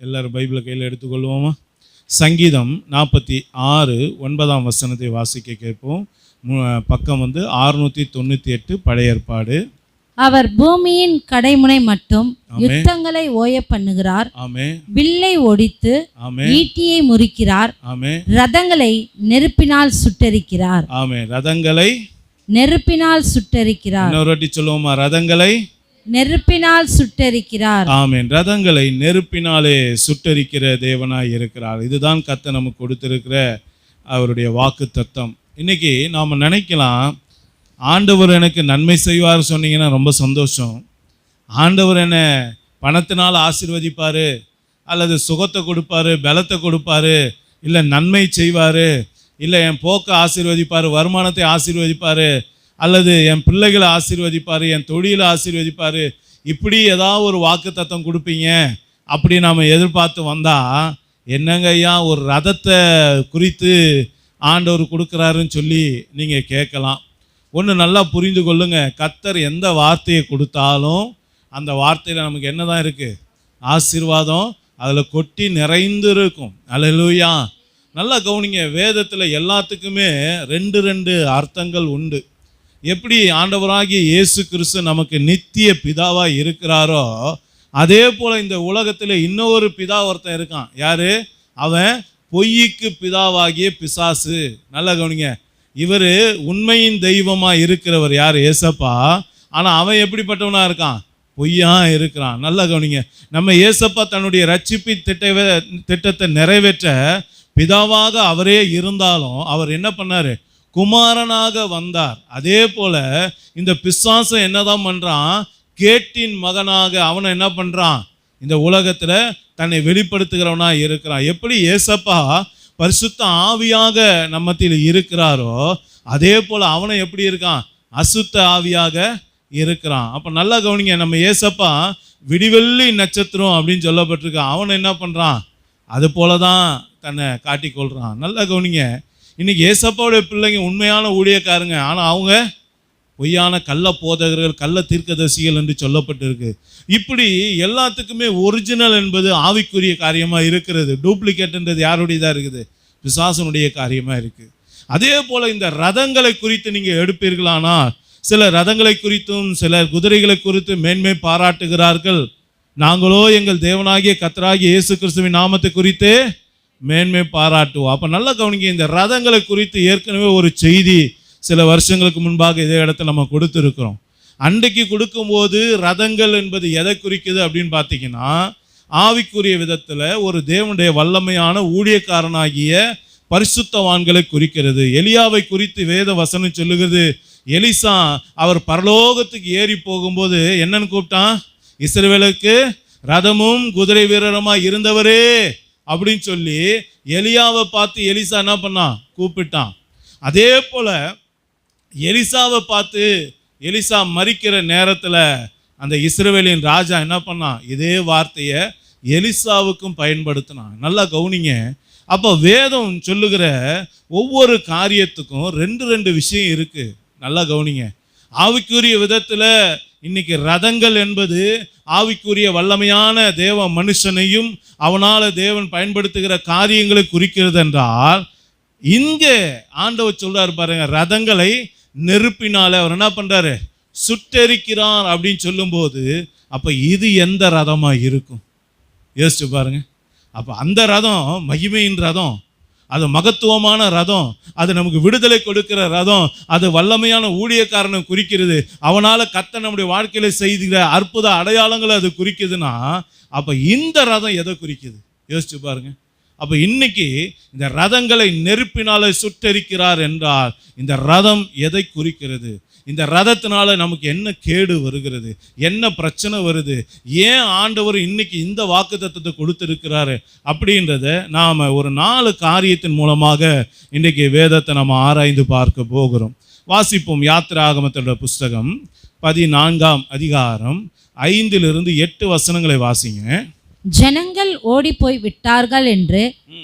எல்லாரும் பைபிளை கையில் எடுத்துக்கொள்வோமா? சங்கீதம் 46:9 வாசிக்க கேட்போம். பக்கம் 698 பழைய ஏற்பாடு. அவர் பூமியின் கடைமுனை மட்டும் யுத்தங்களை ஓய பண்ணுகிறார். வில்லை ஒடித்து ஈட்டியை முறிக்கிறார். ரதங்களை நெருப்பினால் சுட்டெரிக்கிறார். ரதங்களை நெருப்பினால் சுட்டெரிக்கிறார். இன்னொரு வாட்டி சொல்லுவோமா? ரதங்களை நெருப்பினால் சுட்டெரிக்கிறார். ஆமென். ரதங்களை நெருப்பினாலே சுட்டெரிக்கிற தேவனாய் இருக்கிறார். இதுதான் கர்த்தர் நமக்கு கொடுத்திருக்கிற அவருடைய வாக்கு தத்தம். இன்னைக்கு நாம் நினைக்கலாம், ஆண்டவர் எனக்கு நன்மை செய்வார் சொன்னீங்கன்னா ரொம்ப சந்தோஷம். ஆண்டவர் என்னை பணத்தினால் ஆசீர்வதிப்பார், அல்லது சுகத்தை கொடுப்பாரு, பலத்தை கொடுப்பாரு, இல்லை நன்மை செய்வார், இல்லை என் போக்கை ஆசீர்வதிப்பார், வருமானத்தை ஆசீர்வதிப்பார், அல்லது என் பிள்ளைகளை ஆசீர்வதிப்பார், என் தொழிலை ஆசீர்வதிப்பார், இப்படி ஏதாவது ஒரு வாக்கு தத்தம் கொடுப்பீங்க அப்படி நாம் எதிர்பார்த்து வந்தால், என்னங்க ஐயா ஒரு ரதத்தை குறித்து ஆண்டவர் கொடுக்குறாருன்னு சொல்லி நீங்கள் கேட்கலாம். ஒன்று நல்லா புரிந்து கொள்ளுங்க, கர்த்தர் எந்த வார்த்தையை கொடுத்தாலும் அந்த வார்த்தையில் நமக்கு என்ன தான் இருக்குது? ஆசீர்வாதம் அதில் கொட்டி நிறைந்து இருக்கும். அல்லேலூயா. நல்லா கவனிங்க, வேதத்தில் எல்லாத்துக்குமே ரெண்டு அர்த்தங்கள் உண்டு. எப்படி ஆண்டவராகிய இயேசு கிறிஸ்து நமக்கு நித்திய பிதாவாக இருக்கிறாரோ, அதே போல் இந்த உலகத்தில் இன்னொரு பிதா ஒருத்தன் இருக்கான். யார் அவன்? பொய்யுக்கு பிதாவாகிய பிசாசு. நல்லா கவனிங்க, இவர் உண்மையின் தெய்வமாக இருக்கிறவர் யார்? ஏசப்பா. ஆனால் அவன் எப்படிப்பட்டவனாக இருக்கான்? பொய்யா இருக்கிறான். நல்லா கவனிங்க, நம்ம ஏசப்பா தன்னுடைய ரட்சிப்பின் திட்டத்தை நிறைவேற்ற பிதாவாக அவரே இருந்தாலும் அவர் என்ன பண்ணார்? குமாரனாக வந்தார். அதே போல் இந்த பிசாசம் என்னதான் பண்ணுறான்? கேட்டின் மகனாக அவனை என்ன பண்ணுறான்? இந்த உலகத்தில் தன்னை வெளிப்படுத்துகிறவனாக இருக்கிறான். எப்படி ஏசப்பா பரிசுத்த ஆவியாக நம்மத்தில் இருக்கிறாரோ, அதே போல் அவனை எப்படி இருக்கான்? அசுத்த ஆவியாக இருக்கிறான். அப்போ நல்லா கவனிங்க, நம்ம ஏசப்பா விடிவெள்ளி நட்சத்திரம் அப்படின்னு சொல்லப்பட்டிருக்கான். அவனை என்ன பண்ணுறான்? அது போல தான் தன்னை காட்டிக்கொள்கிறான். நல்லா கவனிங்க, இன்றைக்கி ஏசப்பாவுடைய பிள்ளைங்க உண்மையான ஊழியக்காரங்க, ஆனால் அவங்க பொய்யான கள்ள போதகர்கள், கள்ள தீர்க்கதரிசிகள் என்று சொல்லப்பட்டிருக்கு. இப்படி எல்லாத்துக்குமே ஒரிஜினல் என்பது ஆவிக்குரிய காரியமாக இருக்கிறது, டூப்ளிகேட்ன்றது யாருடையதாக இருக்குது? பிசாசனுடைய காரியமாக இருக்குது. அதே போல் இந்த ரதங்களை குறித்து நீங்கள் எடுப்பீர்களானா, சில ரதங்களை குறித்தும் சில குதிரைகளை குறித்து மேன்மை பாராட்டுகிறார்கள். நாங்களோ எங்கள் தேவனாகிய கர்த்தராகிய இயேசு கிறிஸ்துவின் நாமத்தை குறித்து மேன்மை பாராட்டுவோம். அப்போ நல்லா கவனிங்க, இந்த ரதங்களை குறித்து ஏற்கனவே ஒரு செய்தி சில வருஷங்களுக்கு முன்பாக இதே இடத்துல நம்ம கொடுத்துருக்குறோம். அன்றைக்கு கொடுக்கும்போது ரதங்கள் என்பது எதை குறிக்குது அப்படின்னு பார்த்தீங்கன்னா, ஆவிக்குரிய விதத்தில் ஒரு தேவனுடைய வல்லமையான ஊழியக்காரனாகிய பரிசுத்தவான்களை குறிக்கிறது. எலியாவை குறித்து வேத வசனம் சொல்லுகிறது. எலிசா அவர் பரலோகத்துக்கு ஏறி போகும்போது என்னன்னு கூப்பிட்டான்? இஸ்ரவேலுக்கு ரதமும் குதிரை வீரருமாய் இருந்தவரே அப்படின்னு சொல்லி எலியாவை பார்த்து எலிசா என்ன பண்ணான்? கூப்பிட்டான். அதே போல எலிசாவை பார்த்து எலிசா மரிக்கிற நேரத்தில் அந்த இஸ்ரவேலின் ராஜா என்ன பண்ணான்? இதே வார்த்தையை எலிசாவுக்கும் பயன்படுத்தினான். நல்லா கவனிங்க, அப்போ வேதம் சொல்லுகிற ஒவ்வொரு காரியத்துக்கும் ரெண்டு விஷயம் இருக்குது. நல்லா கவனிங்க, ஆவிக்குரிய விதத்தில் இன்னைக்கு ரதங்கள் என்பது ஆவிக்குரிய வல்லமையான தேவ மனுஷனையும் அவனால் தேவன் பயன்படுத்துகிற காரியங்களை குறிக்கிறது என்றால், இங்கே ஆண்டவர் சொல்றாரு பாருங்க, ரதங்களை நெருப்பினால அவர் என்ன பண்றாரு? சுட்டெரிக்கிறார் அப்படின்னு சொல்லும்போது, அப்போ இது எந்த ரதமாக இருக்கும்? யோசிச்சு பாருங்க. அப்போ அந்த ரதம் மகிமையின் ரதம், அது மகத்துவமான ரதம், அது நமக்கு விடுதலை கொடுக்கிற ரதம், அது வல்லமையான ஊழியக்காரனை குறிக்கிறது. அவனால் கர்த்தர் நம்முடைய வாழ்க்கையில செய்கிற அற்புத அடையாளங்களை அது குறிக்குதுன்னா, அப்போ இந்த ரதம் எதை குறிக்குது? யோசிச்சு பாருங்க. அப்போ இன்னைக்கு இந்த ரதங்களை நெருப்பினால சுட்டெரிக்கிறார் என்றால் இந்த ரதம் எதை குறிக்கிறது? இந்த ரதத்தினால நமக்கு என்ன கேடு வருகிறது? என்ன பிரச்சனை வருது? ஏன் ஆண்டவர் இன்னைக்கு இந்த வாக்குத்தத்தத்தை கொடுத்திருக்கிறாரு அப்படின்றத நாம் ஒரு 4 காரியத்தின் மூலமாக இன்றைக்கு வேதத்தை நம்ம ஆராய்ந்து பார்க்க போகிறோம். வாசிப்போம். யாத்திராகமத்தோட புஸ்தகம் 14ஆம் அதிகாரம் 5-8 வசனங்களை வாசிங்க. ஜனங்கள் ஓடிப்போய் விட்டார்கள் என்று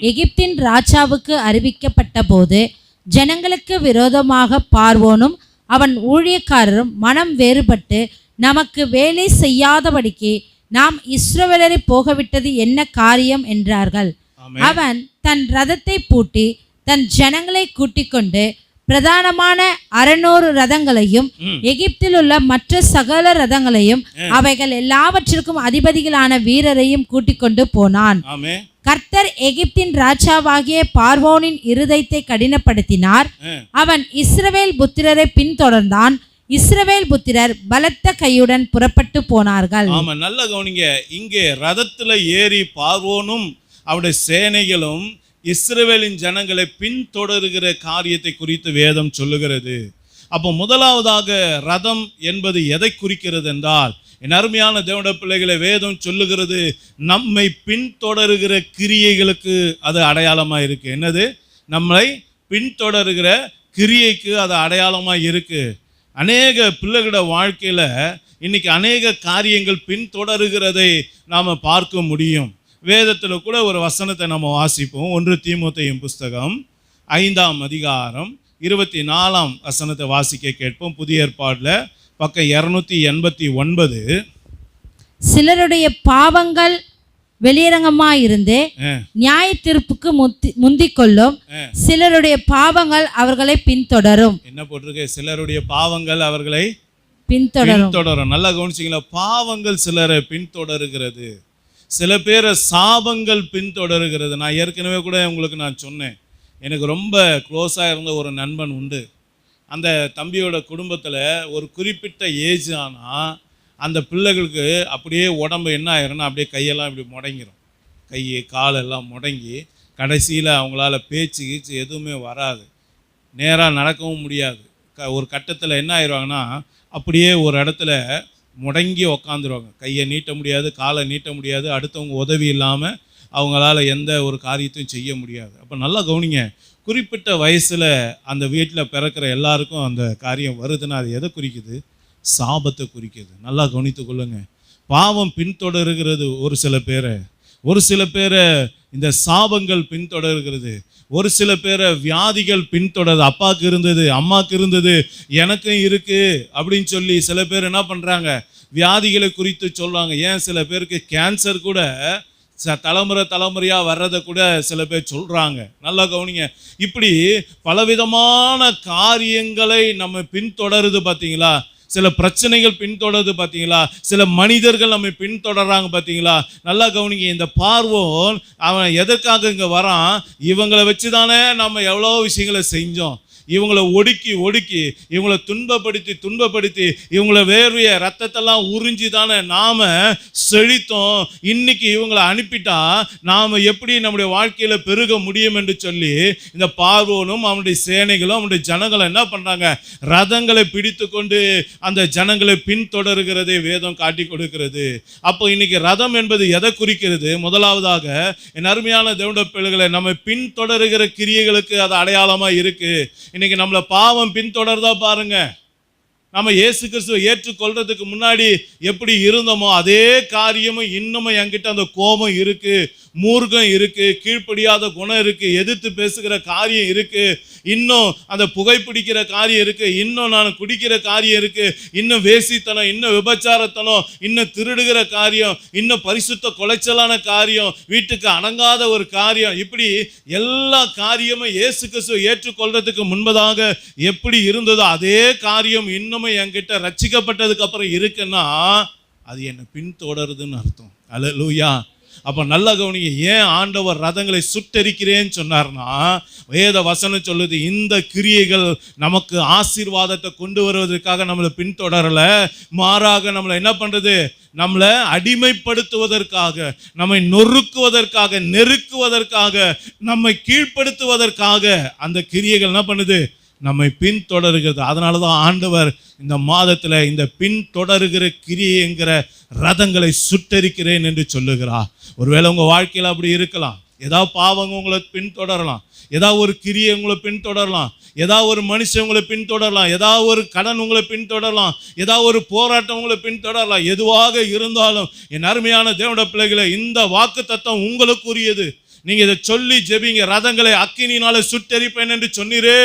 எகிப்தின் ராஜாவுக்கு அறிவிக்கப்பட்ட போது, ஜனங்களுக்கு விரோதமாக பார்வோனும் அவன் ஊழியக்காரரும் மனம் வேறுபட்டு நமக்கு வேலை செய்யாதபடிக்கு நாம் இஸ்ரவேலரை போகவிட்டது என்ன காரியம் என்றார்கள். ஆமென். அவன் தன் ரதத்தை பூட்டி தன் ஜனங்களை கூட்டிக் கொண்டு பிரதானமான 600 ரதங்களையும் எகிப்தில் உள்ள மற்ற சகல ரதங்களையும் அவைகள் எல்லாவற்றிற்கும் அதிபதிகளான வீரரையும் கூட்டிக் கொண்டு போனான். ஆமென். கர்த்தர் எகிப்தின் ராஜாவாகிய பார்வோனின் இருதயத்தை கடினப்படுத்தினார். அவன் இஸ்ரவேல் புத்திரரை பின்தொடர்ந்தான். இஸ்ரவேல் புத்திரர் பலத்த கையுடன் புறப்பட்டு போனார்கள். ஆமா, நல்ல கவனிங்க. இங்கே ரதத்துல ஏறி பார்வோனும் அவருடைய சேனைகளும் இஸ்ரவேலின் ஜனங்களை பின்தொடருகிற காரியத்தை குறித்து வேதம் சொல்லுகிறது. அப்போ முதலாவதாக ரதம் என்பது எதை குறிக்கிறது என்றால், என் அருமையான தேவனுடைய பிள்ளைகளை, வேதம் சொல்லுகிறது நம்மை பின்தொடருகிற கிரியைகளுக்கு அது அடையாளமாக இருக்கு. என்னது? நம்மளை பின்தொடருகிற கிரியைக்கு அது அடையாளமாக இருக்கு. அநேக பிள்ளைகளோட வாழ்க்கையில் இன்னைக்கு அநேக காரியங்கள் பின்தொடருகிறதை நாம் பார்க்க முடியும். வேதத்தில் கூட ஒரு வசனத்தை நம்ம வாசிப்போம். 1 தீமோத்தேயு புஸ்தகம் 5ஆம் அதிகாரம் 24ஆம் வசனத்தை வாசிக்க கேட்போம். புதிய ஏற்பாட்டில் பக்கம் 289. சிலருடைய பாவங்கள் வெளியரங்கமாயிருந்து நியாய தீர்ப்புக்கு முந்திக் கொள்ளும், சிலருடைய பாவங்கள் அவர்களை பின்தொடரும். என்ன போட்டிருக்கு? சிலருடைய பாவங்கள் அவர்களை பின்தொடரும். நல்லா கவனிச்சிங்களா? பாவங்கள் சிலரை பின்தொடருகிறது, சில பேரை சாபங்கள் பின்தொடருகிறது. நான் ஏற்கனவே கூட உங்களுக்கு நான் சொன்னேன், எனக்கு ரொம்ப க்ளோஸாக இருந்த ஒரு நண்பன் உண்டு. அந்த தம்பியோட குடும்பத்தில் ஒரு குறிப்பிட்ட ஏஜ் ஆனால் அந்த பிள்ளைகளுக்கு அப்படியே உடம்பு என்ன ஆயிரும்னா அப்படியே கையெல்லாம் இப்படி முடங்கிடும். கை காலெல்லாம் முடங்கி கடைசியில் அவங்களால பேச்சு கீச்சு எதுவுமே வராது, நேராக நடக்கவும் முடியாது. ஒரு கட்டத்தில் என்ன ஆயிடுவாங்கன்னா அப்படியே ஒரு இடத்துல முடங்கி உக்காந்துருவாங்க. கையை நீட்ட முடியாது, காலை நீட்ட முடியாது, அடுத்தவங்க உதவி இல்லாமல் அவங்களால எந்த ஒரு காரியத்தையும் செய்ய முடியாது. அப்போ நல்லா கவனிங்க, குறிப்பிட்ட வயசில் அந்த வீட்டில் பிறக்கிற எல்லாருக்கும் அந்த காரியம் வருதுன்னா அது எதை குறிக்குது? சாபத்தை குறிக்குது. நல்லா கவனித்து கொள்ளுங்க. பாவம் பின்தொடருகிறது ஒரு சில பேரை இந்த சாபங்கள் பின்தொடருகிறது. ஒரு சில பேரை வியாதிகள் பின்தொடருது. அப்பாவுக்கு இருந்தது, அம்மாவுக்கு இருந்தது, எனக்கும் இருக்கு அப்படின்னு சொல்லி சில பேர் என்ன பண்ணுறாங்க? வியாதிகளை குறித்து சொல்கிறாங்க. ஏன் சில பேருக்கு கேன்சர் கூட தலைமுறையாக வர்றதை கூட சில பேர் சொல்கிறாங்க. நல்லா கவனிங்க. இப்படி பலவிதமான காரியங்களை நம்ம பின்தொடருது பார்த்தீங்களா? சில பிரச்சனைகள் பின்தொடருது பார்த்தீங்களா? சில மனிதர்கள் நம்ம பின்தொடர்றாங்க பார்த்தீங்களா? நல்லா கவனிங்க. இந்த பார்வோன் அவன் எதற்காக இங்கே வரான்? இவங்களை வச்சு தானே நம்ம எவ்வளோ விஷயங்களை செஞ்சோம். இவங்களை ஒடுக்கி இவங்களை துன்பப்படுத்தி இவங்களை வேர்வைய ரத்தத்தெல்லாம் உறிஞ்சி தானே நாம செழித்தோம். இன்னைக்கு இவங்களை அனுப்பிட்டா நாம எப்படி நம்முடைய வாழ்க்கையில பெருக முடியும் என்று சொல்லி இந்த பார்வோனும் அவனுடைய சேனைகளும் அவனுடைய ஜனங்களை என்ன பண்றாங்க? ரதங்களை பிடித்து கொண்டு அந்த ஜனங்களை பின்தொடருகிறதை வேதம் காட்டி கொடுக்கிறது. அப்போ இன்னைக்கு ரதம் என்பது எதை குறிக்கிறது? முதலாவதாக என் அருமையான தேவனுடைய பிள்ளைகளை, நம்ம பின்தொடருகிற கிரியைகளுக்கு அது அடையாளமா இருக்கு. இன்னைக்கு நம்மளை பாவம் பின்தொடர்தா பாருங்க. நம்ம இயேசு கிறிஸ்துவை ஏற்றுக்கொள்றதுக்கு முன்னாடி எப்படி இருந்தோமோ அதே காரியமும் இன்னமும் என்கிட்ட அந்த கோபம் இருக்கு, மூர்க்கம் இருக்கு, கீழ்ப்படியாத குணம் இருக்கு, எதிர்த்து பேசுகிற காரியம் இருக்கு, இன்னும் அந்த புகைப்பிடிக்கிற காரியம் இருக்கு, இன்னும் நான் குடிக்கிற காரியம் இருக்கு, இன்னும் வேசித்தனம், இன்னும் விபச்சாரத்தனம், இன்னும் திருடுகிற காரியம், இன்னும் பரிசுத்த குலைச்சலான காரியம், வீட்டுக்கு அடங்காத ஒரு காரியம், இப்படி எல்லா காரியமும் இயேசு கிறிஸ்துவை ஏற்றுக்கொள்றதுக்கு முன்பதாக எப்படி இருந்ததோ அதே காரியம் இன்னமும் என்கிட்ட ரட்சிக்கப்பட்டதுக்கு அப்புறம் இருக்குன்னா அது என்னை பின்தொடருதுன்னு அர்த்தம். அல்லேலூயா. அப்போ நல்லா கவனிங்க. ஏன் ஆண்டவர் ரதங்களை சுட்டெரிக்கிறேன்னு சொன்னார்னா, வேத வசனம் சொல்லுது இந்த கிரியைகள் நமக்கு ஆசீர்வாதத்தை கொண்டு வருவதற்காக நம்மளை பின்தொடரல, மாறாக நம்மளை என்ன பண்றது? நம்மளை அடிமைப்படுத்துவதற்காக, நம்மை நொறுக்குவதற்காக, நெருக்குவதற்காக, நம்மை கீழ்ப்படுத்துவதற்காக அந்த கிரியைகள் என்ன பண்ணுது? நம்மை பின்தொடருகிறது. அதனால தான் ஆண்டவர் இந்த மாதத்தில் இந்த பின்தொடருகிற கிரியைங்கிற ரதங்களை சுட்டெரிக்கிறேன் என்று சொல்லுகிறார். ஒருவேளை உங்கள் வாழ்க்கையில் அப்படி இருக்கலாம். ஏதாவது பாவங்க உங்களை பின்தொடரலாம், ஏதாவது ஒரு கிரியை உங்களை பின்தொடரலாம், ஏதாவது ஒரு மனுஷன் உங்களை பின்தொடரலாம், ஏதாவது ஒரு கடன் உங்களை பின்தொடரலாம், ஏதாவது ஒரு போராட்டம் உங்களை பின்தொடரலாம். எதுவாக இருந்தாலும் என் அருமையான தேவனுடைய பிள்ளைகளை, இந்த வாக்குத்தத்தம் உங்களுக்குரியது. நீங்க இதை சொல்லி ஜெபிங்க. ரதங்களை அக்கினினால சுட்டெரிப்பேன் என்று சொன்னீரே,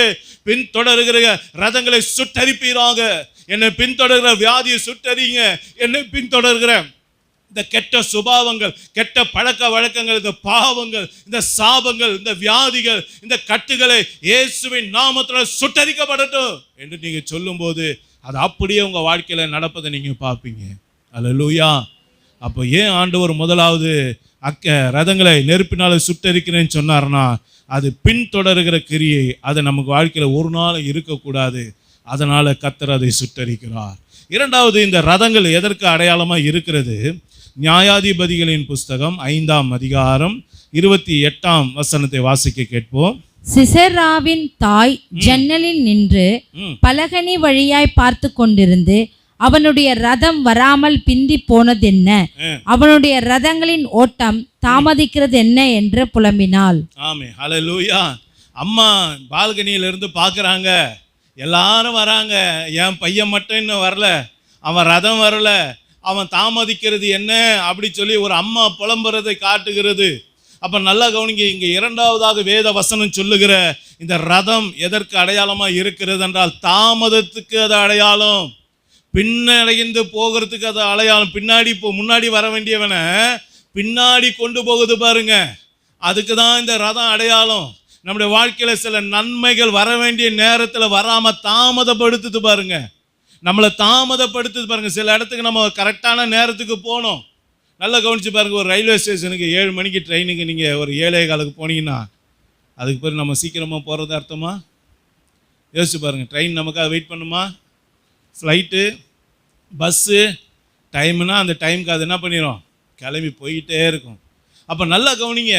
பின்தொடருகிற ரதங்களை சுட்டெரிப்பீராக. என்னை பின்தொடர்கிற வியாதியை சுட்டெரிங்க, என்னை பின்தொடர்கிற இந்த கெட்ட சுபாவங்கள், கெட்ட பழக்க வழக்கங்கள், இந்த பாவங்கள், இந்த சாபங்கள், இந்த வியாதிகள், இந்த கட்டுகளை இயேசுவின் நாமத்தில் சுட்டரிக்கப்படட்டும் என்று நீங்க சொல்லும்போது அது அப்படியே உங்க வாழ்க்கையில நடப்பதை நீங்க பார்ப்பீங்க. அல்லேலூயா. அப்போ ஏன் ஆண்டவர் முதலாவது ரதங்களை நெருப்பினால சுட்டரிக்கிறேன்னு சொன்னார்னா, அது பின்தொடர்கிற கிரியை, அது நமக்கு வாழ்க்கையில ஒரு நாள் இருக்கக்கூடாது. அதனால கர்த்தர் அதை சுட்டரிக்கிறார். இரண்டாவது, இந்த ரதங்கள் எதற்கு அடையாளமா இருக்கிறது? நியாயாதிபதிகளின் புஸ்தகம் 5ஆம் அதிகாரம் 28ஆம் வசனத்தை வாசிக்க கேட்போம். சிசெராவின் தாய் ஜன்னலில் நின்று பலகனி வழியாய் பார்த்து கொண்டிருந்து அவனுடைய ரதம் வராமல் பிந்தி போனதென்ன, அவனுடைய ரதங்களின் ஓட்டம் தாமதிக்கிறது என்ன என்று புலம்பினாள். ஆமே, ஹல்லேலூயா. அம்மா பால்கனியிலிருந்து பார்க்குறாங்க, எல்லாரும் வராங்க, என் பையன் மட்டும் இன்னும் வரல, அவன் ரதம் வரல, அவன் தாமதிக்கிறது என்ன அப்படி சொல்லி ஒரு அம்மா புலம்புறதை காட்டுகிறது. அப்போ நல்லா கவனிங்க, இங்கே இரண்டாவதாக வேத வசனம் சொல்லுகிற இந்த ரதம் எதற்கு அடையாளமாக இருக்கிறது என்றால், தாமதத்துக்கு அது அடையாளம், பின்னடைந்து போகிறதுக்கு அது அடையாளம். முன்னாடி வர வேண்டியவனை பின்னாடி கொண்டு போகுது பாருங்க, அதுக்கு தான் இந்த ரதம் அடையாளம். நம்முடைய வாழ்க்கையில் சில நன்மைகள் வர வேண்டிய நேரத்தில் வராமல் தாமதப்படுத்துது பாருங்க, நம்மளை தாமதப்படுத்துது பாருங்க. சில இடத்துக்கு நம்ம கரெக்டான நேரத்துக்கு போகணும். நல்லா கவனிச்சு பாருங்க, ஒரு ரயில்வே ஸ்டேஷனுக்கு 7 மணிக்கு ட்ரெயினுக்கு நீங்கள் ஒரு 7:15 போனீங்கன்னா அதுக்கு பிறகு நம்ம சீக்கிரமாக போகிறது அர்த்தமா? யோசிச்சு பாருங்கள். ட்ரெயின் நமக்காக வெயிட் பண்ணுமா? ஃப்ளைட்டு, பஸ்ஸு டைம்னா அந்த டைமுக்கு அது என்ன பண்ணிடும், கிளம்பி போயிட்டே இருக்கும். அப்போ நல்லா கவனிங்க,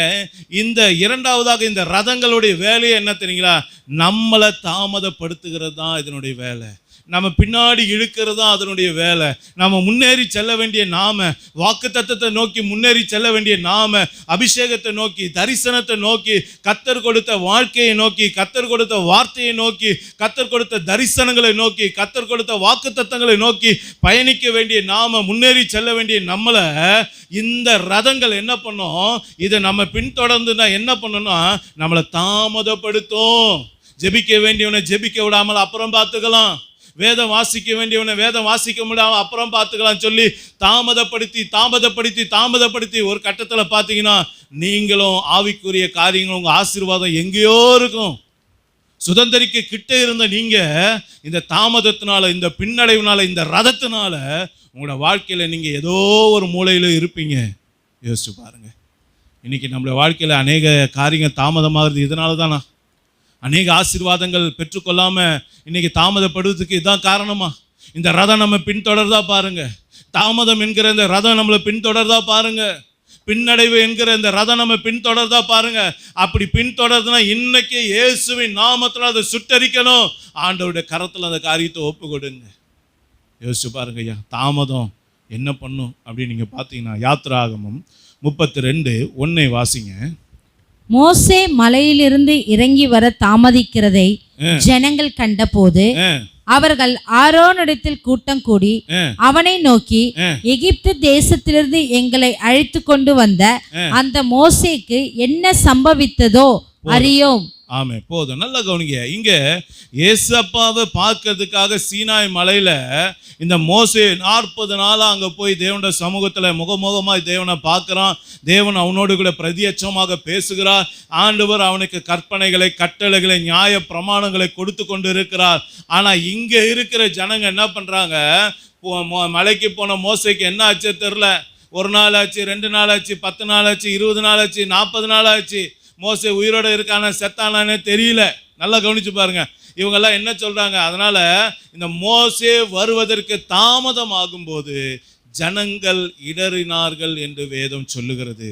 இந்த இரண்டாவதாக இந்த ரதங்களுடைய வேலையை என்ன தெரியுங்களா? நம்மளை தாமதப்படுத்துகிறது தான் இதனுடைய வேலை. நம்ம பின்னாடி இழுக்கிறது தான் அதனுடைய வேலை. நம்ம முன்னேறி செல்ல வேண்டிய நாம, வாக்குத்தத்தத்தை நோக்கி முன்னேறி செல்ல வேண்டிய நாம, அபிஷேகத்தை நோக்கி, தரிசனத்தை நோக்கி, கர்த்தர் கொடுத்த வாழ்க்கையை நோக்கி, கர்த்தர் கொடுத்த வார்த்தையை நோக்கி, கர்த்தர் கொடுத்த தரிசனங்களை நோக்கி, கர்த்தர் கொடுத்த வாக்குத்தத்தங்களை நோக்கி பயணிக்க வேண்டிய நாம, முன்னேறி செல்ல வேண்டிய நம்மளை இந்த ரதங்கள் என்ன பண்ணும்? இதை நம்ம பின்தொடர்ந்துனா என்ன பண்ணணும்னா நம்மளை தாமதப்படுத்தும். ஜெபிக்க வேண்டியவனை ஜெபிக்க விடாமல் அப்புறம் பார்த்துக்கலாம், வேதம் வாசிக்க வேண்டியவனை வேதம் வாசிக்க முடியாமல் அப்புறம் பார்த்துக்கலாம் சொல்லி தாமதப்படுத்தி ஒரு கட்டத்தில் பார்த்தீங்கன்னா நீங்களும் ஆவிக்குரிய காரியங்களும் உங்கள் ஆசீர்வாதம் எங்கேயோ இருக்கும். சுதந்திரிக்க கிட்ட இருந்த நீங்க இந்த தாமதத்தினால, இந்த பின்னடைவுனால, இந்த ரதத்தினால உங்களோட வாழ்க்கையில் நீங்க ஏதோ ஒரு மூலையில இருப்பீங்க. யோசிச்சு பாருங்க. இன்னைக்கு நம்மளுடைய வாழ்க்கையில் அநேக காரியங்கள் தாமதமாகிறது இதனால தானா? அநேக ஆசீர்வாதங்கள் பெற்றுக்கொள்ளாமல் இன்னைக்கு தாமதப்படுவதுக்கு இதுதான் காரணமா? இந்த ரதம் நம்ம பின்தொடர்தா பாருங்க. தாமதம் என்கிற இந்த ரதம் நம்மளை பின்தொடர்தா பாருங்க. பின்னடைவு என்கிற இந்த ரதம் நம்ம பின்தொடர்தா பாருங்க. அப்படி பின்தொடர்துனா இன்னைக்கு இயேசுவின் நாமத்தில் அதை சுட்டரிக்கணும். ஆண்டவருடைய கரத்தில் அந்த காரியத்தை ஒப்பு கொடுங்க. யோசிச்சு பாருங்க ஐயா, தாமதம் என்ன பண்ணும் அப்படின்னு நீங்கள் பார்த்தீங்கன்னா யாத்திராகமம் 32:1 வாசிங்க. மோசே மலையிலிருந்து இறங்கி வர தாமதிக்கிறதை ஜனங்கள் கண்டபோது அவர்கள் ஆரோனிடத்தில் கூட்டம் கூடி அவனை நோக்கி, எகிப்து தேசத்திலிருந்து எங்களை அழைத்து கொண்டு வந்த அந்த மோசேக்கு என்ன சம்பவித்ததோ அறியோம். ஆமே, போதும். நல்லா கவனிங்க. இங்க ஏசப்பாவை பார்க்கறதுக்காக சீனாய் மலையில இந்த மோசே 40 நாளா அங்க போய் தேவனுடைய சமூகத்துல முகமுகமாய் தேவனை பார்க்கிறான். தேவன் அவனோடு கூட பிரதியட்சமாக பேசுகிறார். ஆண்டவர் அவனுக்கு கற்பனைகளை, கட்டளைகளை, நியாய பிரமாணங்களை கொடுத்து கொண்டு இருக்கிறார். ஆனா இங்க இருக்கிற ஜனங்க என்ன பண்றாங்க? மலைக்கு போன மோசேக்கு என்ன ஆச்சு தெரியல. 1 நாள் ஆச்சு, 2 நாள் ஆச்சு, 10 நாள் ஆச்சு, 20 நாள் ஆச்சு, 40 நாள் ஆச்சு. மோசே உயிரோட இருக்கான செத்தானே தெரியல. நல்லா கவனிச்சு பாருங்க. இவங்கெல்லாம் என்ன சொல்றாங்க? அதனால இந்த மோசே வருவதற்கு தாமதம் ஆகும்போது ஜனங்கள் இடறினார்கள் என்று வேதம் சொல்லுகிறது.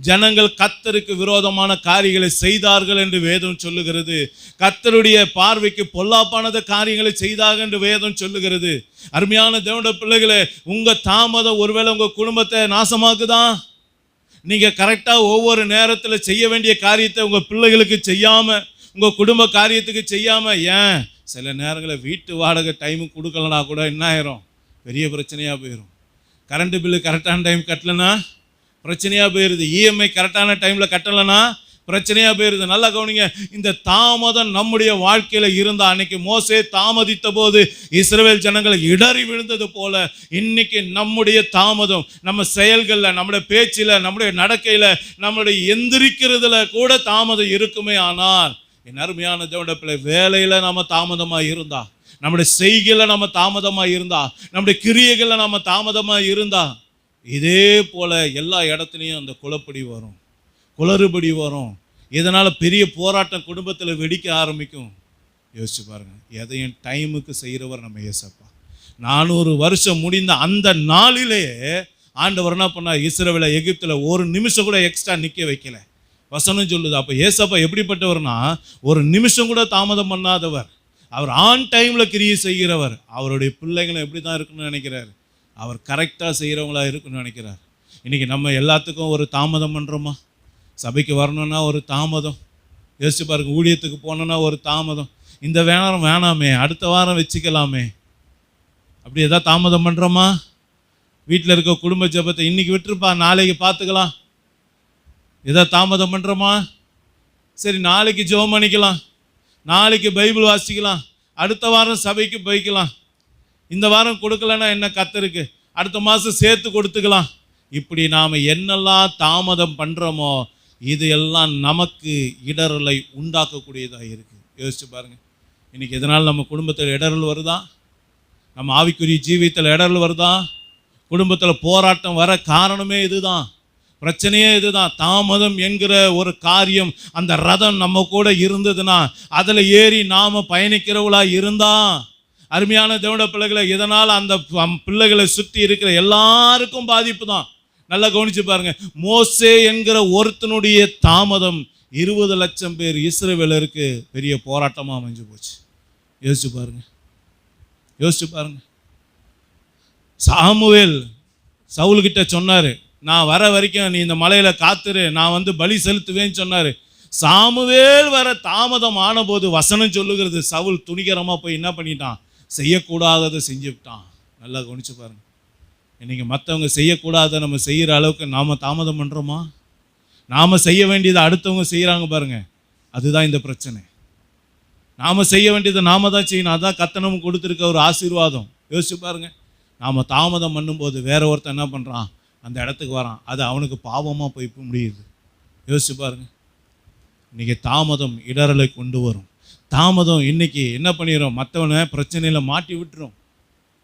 ஜனங்கள் கர்த்தருக்கு விரோதமான காரியங்களை செய்தார்கள் என்று வேதம் சொல்லுகிறது. கர்த்தருடைய பார்வைக்கு பொல்லாப்பானத காரியங்களை செய்தார்கள் என்று வேதம் சொல்லுகிறது. அருமையான தேவனுடைய பிள்ளைகளே, உங்க தாமதம் ஒருவேளை உங்க குடும்பத்தை நாசமாக்குதான். நீங்க கரெக்டா ஒவ்வொரு நேரத்தில் செய்ய வேண்டிய காரியத்தை உங்க பிள்ளைகளுக்கு செய்யாம, உங்க குடும்ப காரியத்துக்கு செய்யாம, ஏன் சில நேரங்களில் வீட்டு வாடகை டைமுக்கு கொடுக்கலனா கூட என்ன ஆயிரும்? பெரிய பிரச்சனையா போயிடும். கரண்ட் பில்லு கரெக்டான டைம் கட்டலனா பிரச்சனையா போயிடுது. இஎம்ஐ கரெக்டான டைம்ல கட்டலைன்னா பிரச்சனையா போயிருது. நல்லா கவனிங்க, இந்த தாமதம் நம்முடைய வாழ்க்கையில இருந்தா, அன்னைக்கு மோசே தாமதித்த போது இஸ்ரவேல் ஜனங்கள் இடறி விழுந்தது போல, இன்னைக்கு நம்முடைய தாமதம் நம்ம செயல்கள்ல, நம்முடைய பேச்சில, நம்முடைய நடக்கையில, நம்முடைய எந்திரிக்கிறதுல கூட தாமதம் இருக்குமே. ஆனால் என் அருமையான தேவனுடைய பிள்ளை, வேலையில நாம தாமதமா இருந்தா, நம்முடைய செய்கையில நம்ம தாமதமா இருந்தா, நம்முடைய கிரியைகள்ல நம்ம தாமதமா இருந்தா, இதே போல எல்லா இடத்துலையும் அந்த குழப்படி வரும், குளறுபடி வரும். இதனால் பெரிய போராட்டம் குடும்பத்தில் வெடிக்க ஆரம்பிக்கும். யோசிச்சு பாருங்க, எதையும் டைமுக்கு செய்கிறவர் நம்ம ஏசப்பா. 400 வருஷம் முடிந்த அந்த நாளிலே ஆண்டவர் என்ன பண்ணார்? இஸ்ரவேலை எகிப்தில் ஒரு நிமிஷம் கூட எக்ஸ்ட்ரா நிற்க வைக்கல. வசனம் சொல்லுது. அப்போ ஏசப்பா எப்படிப்பட்டவர்னா, ஒரு நிமிஷம் கூட தாமதம் பண்ணாதவர். அவர் ஆன் டைமில் கிரியை செய்கிறவர். அவருடைய பிள்ளைங்களை எப்படி தான் இருக்குன்னு நினைக்கிறார்? அவர் கரெக்டாக செய்கிறவங்களா இருக்குன்னு நினைக்கிறார். இன்றைக்கி நம்ம எல்லாத்துக்கும் ஒரு தாமதம் பண்ணுறோமா? சபைக்கு வரணுன்னா ஒரு தாமதம். யோசிச்சு பாருங்க, ஊழியத்துக்கு போனோன்னா ஒரு தாமதம். இந்த வாரம் வேணாமே, அடுத்த வாரம் வச்சுக்கலாமே, அப்படி எதாவது தாமதம் பண்ணுறோமா? வீட்டில் இருக்க குடும்ப ஜெபத்தை இன்னைக்கு விட்டுருப்பா, நாளைக்கு பார்த்துக்கலாம், எதாவது தாமதம் பண்ணுறோமா? சரி, நாளைக்கு ஜெபம் பண்ணிக்கலாம், நாளைக்கு பைபிள் வாசிக்கலாம், அடுத்த வாரம் சபைக்கு போய்க்கலாம், இந்த வாரம் கொடுக்கலன்னா என்ன கத்தருக்கு, அடுத்த மாதம் சேர்த்து கொடுத்துக்கலாம். இப்படி நாம் என்னெல்லாம் தாமதம் பண்ணுறோமோ இது எல்லாம் நமக்கு இடரலை உண்டாக்கக்கூடியதாக இருக்குது. யோசிச்சு பாருங்கள், இன்றைக்கி எதனால் நம்ம குடும்பத்தில் இடரல் வருதா? நம்ம ஆவிக்குரிய ஜீவியத்தில் இடரல் வருதா? குடும்பத்தில் போராட்டம் வர காரணமே இதுதான், பிரச்சனையே இதுதான். தாமதம் என்கிற ஒரு காரியம், அந்த ரதம் நம்ம கூட இருந்ததுன்னா, அதில் ஏறி நாம் பயணிக்கிறவளா இருந்தா, அருமையான தேவனுடைய பிள்ளைகளை, இதனால் அந்த பிள்ளைகளை சுற்றி இருக்கிற எல்லாருக்கும் பாதிப்பு தான். நல்லா கவனிச்சு பாருங்க, மோசே என்கிற ஒருத்தனுடைய தாமதம் 20 லட்சம் பேர் இஸ்ரவேலருக்கு பெரிய போராட்டமாக அமைஞ்சு போச்சு. யோசிச்சு பாருங்க, யோசிச்சு பாருங்க. சாமுவேல் சவுல்கிட்ட சொன்னார், நான் வர வரைக்கும் நீ இந்த மலையில் காத்துரு, நான் பலி செலுத்துவேன்னு சொன்னார். சாமுவேல் வர தாமதம் ஆன போது வசனம் சொல்லுகிறது, சவுல் துணிகரமாக போய் என்ன பண்ணிட்டான்? செய்யக்கூடாததை செஞ்சுவிட்டான். நல்லா கவனிச்சு பாருங்க. இன்றைக்கி மற்றவங்க செய்யக்கூடாத நம்ம செய்கிற அளவுக்கு நாம் தாமதம் பண்ணுறோமா? நாம் செய்ய வேண்டியதை அடுத்தவங்க செய்கிறாங்க பாருங்க, அதுதான் இந்த பிரச்சனை. நாம் செய்ய வேண்டியதை நாம தான் செய்யணும். அதுதான் கத்தனம் கொடுத்துருக்க ஒரு ஆசீர்வாதம். யோசிச்சு பாருங்க, நாம் தாமதம் பண்ணும்போது வேற ஒருத்தன் என்ன பண்ணுறான்? அந்த இடத்துக்கு வரான், அது அவனுக்கு பாவமாக போய் முடியுது. யோசிச்சு பாருங்க. இன்றைக்கி தாமதம் இடரலை கொண்டு வரும். தாமதம் இன்னைக்கு என்ன பண்ணிடுறோம்? மற்றவனை பிரச்சனையில் மாட்டி விட்டுரும்.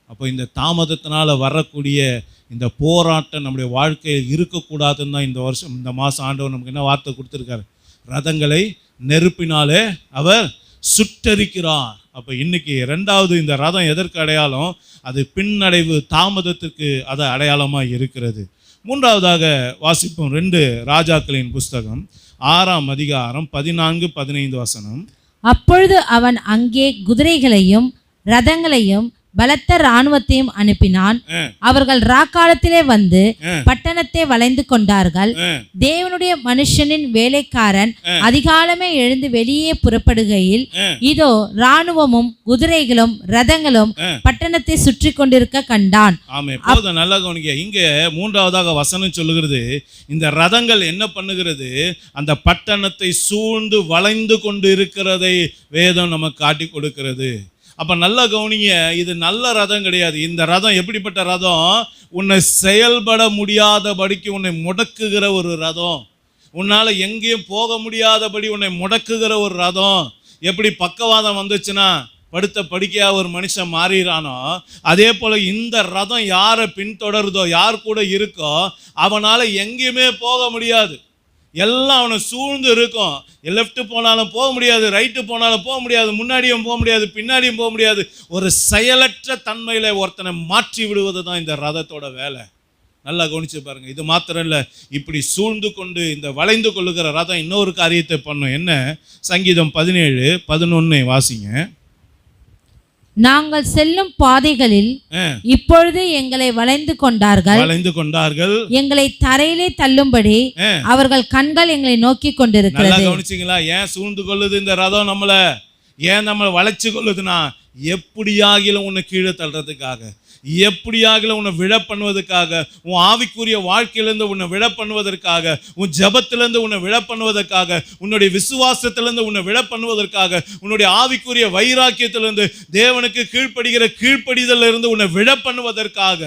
அப்போ இந்த தாமதத்தினால் வரக்கூடிய இந்த போராட்டம் நம்முடைய வாழ்க்கையில் இருக்கக்கூடாதுன்னு தான் இந்த வருஷம், இந்த மாதம் ஆண்டவர் நமக்கு என்ன வார்த்தை கொடுத்துருக்காரு? ரதங்களை நெருப்பினாலே அவர் சுட்டரிக்கிறார். அப்போ இன்னைக்கு 2வது இந்த ரதம் எதற்கு அடையாளம்? அது பின்னடைவு, தாமதத்துக்கு அது அடையாளமாக இருக்கிறது. 3வதாக வாசிப்போம் 2 ராஜாக்களின் புஸ்தகம் 6ஆம் அதிகாரம் 14-15 வசனம். அப்பொழுது அவன் அங்கே குதிரைகளையும் ரதங்களையும் பலத்த இராணுவத்தையும் அனுப்பினான். அவர்கள் ராக்காலத்திலே வந்து பட்டணத்தை வளைந்து கொண்டார்கள். தேவனுடைய மனுஷனின் வேலைக்காரன் அதிகாலமே எழுந்து வெளியே புறப்படுகையில் இதோ இராணுவமும் குதிரைகளும் ரதங்களும் பட்டணத்தை சுற்றி கொண்டிருக்க கண்டான். நல்லா கவனிங்க, இங்க 3வதாக வசனம் சொல்லுகிறது, இந்த ரதங்கள் என்ன பண்ணுகிறது? அந்த பட்டணத்தை சூழ்ந்து வளைந்து கொண்டு இருக்கிறதை வேதம் நமக்கு காட்டி கொடுக்கிறது. அப்போ நல்லா கவனிங்க, இது நல்ல ரதம் கிடையாது. இந்த ரதம் எப்படிப்பட்ட ரதம்? உன்னை செயல்பட முடியாதபடிக்கு உன்னை முடக்குகிற ஒரு ரதம். உன்னால் எங்கேயும் போக முடியாதபடி உன்னை முடக்குகிற ஒரு ரதம். எப்படி பக்கவாதம் வந்துச்சுன்னா படுத்த படிக்கையா ஒரு மனுஷன் மாறிறானோ, அதே போல் இந்த ரதம் யாரை பின்தொடருதோ, யார் கூட இருக்கோ, அவனால் எங்கேயுமே போக முடியாது. எல்லாம் அவனை சூழ்ந்து இருக்கும். லெஃப்ட் போனாலும் போக முடியாது, ரைட்டு போனாலும் போக முடியாது, முன்னாடியும் போக முடியாது, பின்னாடியும் போக முடியாது. ஒரு செயலற்ற தன்மையில் ஒருத்தனை மாற்றி விடுவது தான் இந்த ரதத்தோட வேலை. நல்லா கவனிச்சு பாருங்க. இது மாத்திரம் இல்லை, இப்படி சூழ்ந்து கொண்டு இந்த வளைந்து கொள்ளுகிற ரதம் இன்னொரு காரியத்தை பண்ணும். என்ன? சங்கீதம் 17:11 வாசிங்க. நாங்கள் செல்லும் பாதைகளில் இப்பொழுது எங்களை வளைந்து கொண்டார்கள், எங்களை தரையிலே தள்ளும்படி அவர்கள் கண்கள் எங்களை நோக்கி கொண்டிருக்கிறது. கவனிச்சிங்களா? ஏன் சூழ்ந்து கொள்ளுது இந்த ரதம் நம்மளை? ஏன் நம்மளை வளைச்சு கொள்ளுதுன்னா, எப்படியாகிலும் உன்னை கீழே தள்ளுறதுக்காக, எப்படியாகிலும் உன்னை விழ பண்ணுவதற்காக, உன் ஆவிக்குரிய வாழ்க்கையிலேருந்து உன்னை விழ பண்ணுவதற்காக, உன் ஜபத்திலேருந்து உன்னை விழ பண்ணுவதற்காக, உன்னுடைய விசுவாசத்திலேருந்து உன்னை விழ பண்ணுவதற்காக, உன்னுடைய ஆவிக்குரிய வைராக்கியத்திலிருந்து தேவனுக்கு கீழ்ப்படிதல் இருந்து உன்னை விழ பண்ணுவதற்காக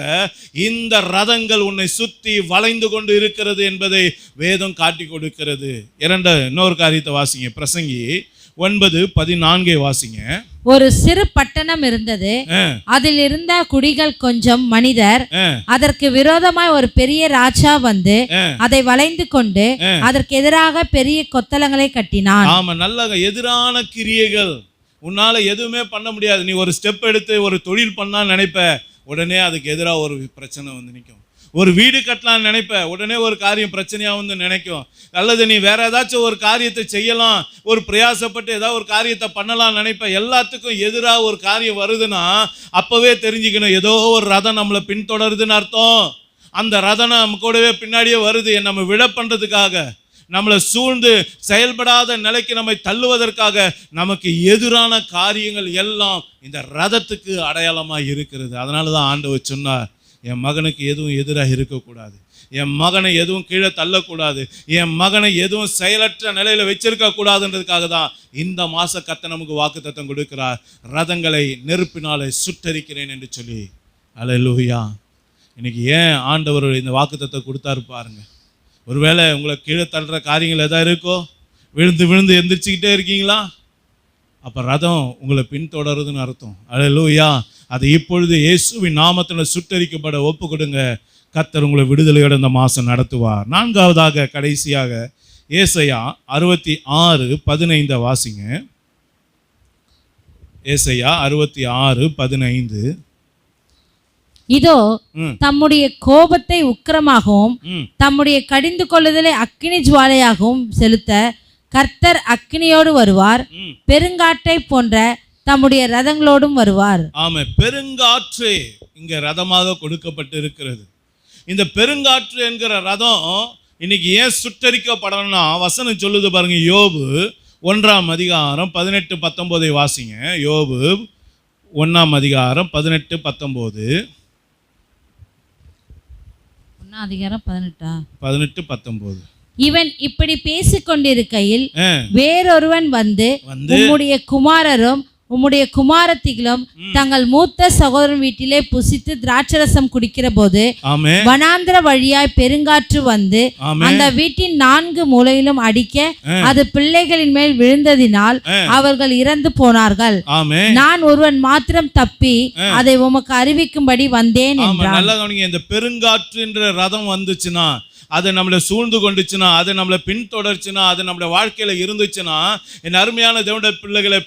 இந்த ரதங்கள் உன்னை சுற்றி வளைந்து கொண்டு இருக்கிறது என்பதை வேதம் காட்டி கொடுக்கிறது. இன்னொரு காரியத்தை வாசிங்க, பிரசங்கி 9:14 வாசிங்க. ஒரு சிறு பட்டணம் இருந்தது, அதில் இருந்த குடிகள் கொஞ்சம் மனிதர். அதற்கு விரோதமாய் ஒரு பெரிய ராஜா வந்து அதை வளைந்து கொண்டு அதற்கு எதிராக பெரிய கொத்தளங்களை கட்டினான். ஆமா, நல்ல எதிரான கிரியைகள். உன்னால எதுவுமே பண்ண முடியாது. நீ ஒரு ஸ்டெப் எடுத்து ஒரு தொழில் பண்ணா நினைப்ப, உடனே அதுக்கு எதிராக ஒரு பிரச்சனை வந்து நிற்கும். ஒரு வீடு கட்டலாம்னு நினைப்ப, உடனே ஒரு காரியம் பிரச்சனையாக வந்து நினைக்கும். அல்லது நீ வேற ஏதாச்சும் ஒரு காரியத்தை செய்யலாம், ஒரு பிரயாசப்பட்டு ஏதாவது ஒரு காரியத்தை பண்ணலாம் நினைப்ப, எல்லாத்துக்கும் எதிராக ஒரு காரியம் வருதுன்னா அப்பவே தெரிஞ்சுக்கணும், ஏதோ ஒரு ரதம் நம்மளை பின்தொடருதுன்னு அர்த்தம். அந்த ரதம் நம்ம கூடவே பின்னாடியே வருது, நம்ம விழ பண்ணுறதுக்காக, நம்மளை சூழ்ந்து செயல்படாத நிலைக்கு நம்மை தள்ளுவதற்காக நமக்கு எதிரான காரியங்கள் எல்லாம் இந்த ரதத்துக்கு அடையாளமாக இருக்கிறது. அதனால தான் ஆண்டவர் சொன்னார், என் மகனுக்கு எதுவும் எதிராக இருக்கக்கூடாது, என் மகனை எதுவும் கீழே தள்ளக்கூடாது, என் மகனை எதுவும் செயலற்ற நிலையில் வச்சிருக்க கூடாதுன்றதுக்காக தான் இந்த மாச கர்த்தர் நமக்கு வாக்குத்தத்தம் கொடுக்கிறார். ரதங்களை நெருப்பினாலே சுட்டரிக்கிறேன் என்று சொல்லி. அல்லேலூயா. இன்னைக்கு ஏன் ஆண்டவர் இந்த வாக்குத்தத்தம் கொடுத்தாரு பாருங்க. ஒருவேளை உங்களை கீழே தள்ளுற காரியங்கள் எதாவது இருக்கோ, விழுந்து விழுந்து எந்திரிச்சுக்கிட்டே இருக்கீங்களா, அப்போ ரதம் உங்களை பின்தொடருதுன்னு அர்த்தம். அல்லேலூயா. அது இப்பொழுது இயேசுவின் நாமத்தில் சுட்டரிக்கப்பட ஒப்பு கொடுங்க. கர்த்தர் உங்களை விடுதலையோட இந்த மாதம் நடத்துவார். 4வதாக கடைசியாக ஏசாயா 66:15 வாசிங்க. ஏசாயா 66:15. இதோ தம்முடைய கோபத்தை உக்கிரமாகவும் தம்முடைய கடிந்து கொள்ளுதலை அக்கினி ஜுவாலையாகவும் செலுத்த கர்த்தர் அக்கினியோடு வருவார், பெருங்காற்றை போன்ற தம்முடைய ரதங்களோடும் வருவார். ஆமா, பெருங்காற்று இங்க ரதமாக கொடுக்கப்பட்டு இருக்கிறது. இந்த பெருங்காற்று என்கிற ரதம் இன்னைக்கு ஏன் சுட்டரிக்கப்படணும்னா வசனம் சொல்லுது பாருங்க. யோபு 1:18-19 வாசிங்க. யோபு 1:18-19. 18-19. இவன் இப்படி பேசிக் கொண்டிருக்கையில் வேறொருவன் வந்து உம்முடைய குமாரரும் உம்முடைய குமாரத்திகளும் தங்கள் மூத்த சகோதரன் வீட்டிலே புசித்து திராட்சரசம் குடிக்கிற போது வனாந்திர வழியாய் பெருங்காற்று வந்து அந்த வீட்டின் 4 மூலையிலும் அடிக்க அது பிள்ளைகளின் மேல் விழுந்ததினால் அவர்கள் இறந்து போனார்கள். நான் ஒருவன் மாத்திரம் தப்பி அதை உமக்கு அறிவிக்கும்படி வந்தேன் என்றான். நல்லா கவனிங்க. இந்த பெருங்காற்று என்ற ரதம் வந்துச்சுன்னா, அது நம்மளை சூழ்ந்து கொண்டுச்சுன்னா, அது நம்மளை பின்தொடர்ச்சுன்னா, அது நம்மளோட வாழ்க்கையில இருந்துச்சுன்னா, என் அருமையான தேவனுடைய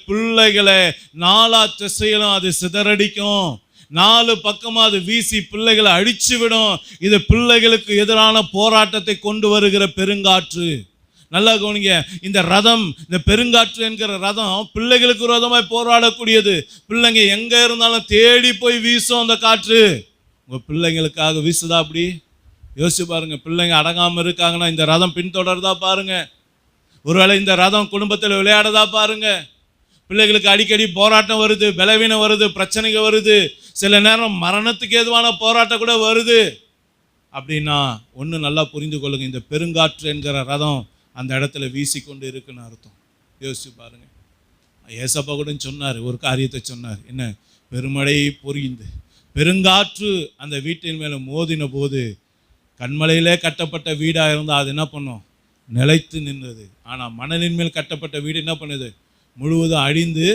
பிள்ளைகளை 4 திசையிலும் அது சிதறடிக்கும். 4 பக்கமாக அது வீசி பிள்ளைகளை அழிச்சு விடும். இது பிள்ளைகளுக்கு எதிரான போராட்டத்தை கொண்டு வருகிற பெருங்காற்று. நல்லா கவனிங்க. இந்த ரதம், இந்த பெருங்காற்று என்கிற ரதம் பிள்ளைகளுக்கு விரோதமாய் போராடக்கூடியது. பிள்ளைங்க எங்க இருந்தாலும் தேடி போய் வீசும் அந்த காற்று. உங்க பிள்ளைங்களுக்காக வீசுதா? அப்படி யோசிச்சு பாருங்க. பிள்ளைங்க அடங்காமல் இருக்காங்கன்னா இந்த ரதம் பின்தொடர்தா பாருங்க. ஒருவேளை இந்த ரதம் குடும்பத்தில் விளையாடுதா பாருங்க. பிள்ளைகளுக்கு அடிக்கடி போராட்டம் வருது, பலவீனம் வருது, பிரச்சனைகள் வருது, சில நேரம் மரணத்துக்கு ஏதுவான போராட்டம் கூட வருது. அப்படின்னா ஒன்று நல்லா புரிந்து கொள்ளுங்க, இந்த பெருங்காற்று என்கிற ரதம் அந்த இடத்துல வீசிக்கொண்டு இருக்குன்னு அர்த்தம். யோசிச்சு பாருங்க. ஏசப்பா கூட சொன்னார், ஒரு காரியத்தை சொன்னார். என்ன? பெருமழை பொழிந்து பெருங்காற்று அந்த வீட்டின் மேலே மோதின போது கண்மலையிலே கட்டப்பட்ட வீடாக இருந்தால் அது என்ன பண்ணும்? நிலைத்து நின்றது. ஆனால் மணலின் மேல் கட்டப்பட்ட வீடு என்ன பண்ணுது? முழுவதும் அழிந்து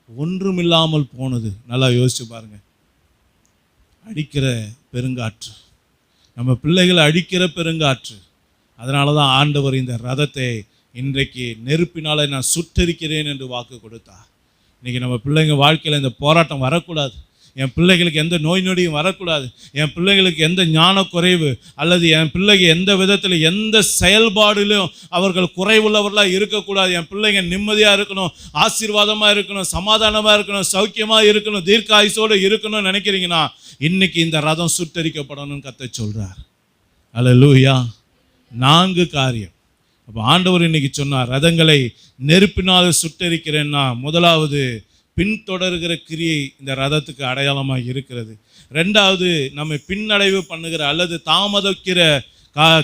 ஒன்றுமில்லாமல் போனது. நல்லா யோசிச்சு பாருங்க. அடிக்கிற பெருங்காற்று, நம்ம பிள்ளைகளை அழிக்கிற பெருங்காற்று. அதனால தான் ஆண்டவர் இந்த ரதத்தை இன்றைக்கு நெருப்பினால நான் சுட்டரிக்கிறேன் என்று வாக்கு கொடுத்தார். இன்றைக்கி நம்ம பிள்ளைங்க வாழ்க்கையில் இந்த போராட்டம் வரக்கூடாது. என் பிள்ளைகளுக்கு எந்த நோய் நொடியும் வரக்கூடாது. என் பிள்ளைகளுக்கு எந்த ஞான குறைவு அல்லது என் பிள்ளைங்க எந்த விதத்தில் எந்த செயல்பாடிலும் அவர்கள் குறைவுள்ளவர்களாக இருக்கக்கூடாது. என் பிள்ளைங்க நிம்மதியாக இருக்கணும், ஆசீர்வாதமாக இருக்கணும், சமாதானமாக இருக்கணும், சௌக்கியமாக இருக்கணும், தீர்க்காயுசோடு இருக்கணும்னு நினைக்கிறீங்கன்னா இன்னைக்கு இந்த ரதம் சுட்டரிக்கப்படணும்னு கர்த்தர் சொல்கிறார். அல்லேலூயா. 4 காரியம். அப்போ ஆண்டவர் இன்னைக்கு சொன்னார், ரதங்களை நெருப்பினால் சுட்டரிக்கிறேன்னா முதலாவது பின்தொடர்கிற கிரியை இந்த ரதத்துக்கு அடையாளமாக இருக்கிறது. ரெண்டாவது, நம்மை பின்னடைவு பண்ணுகிற அல்லது தாமதிக்கிற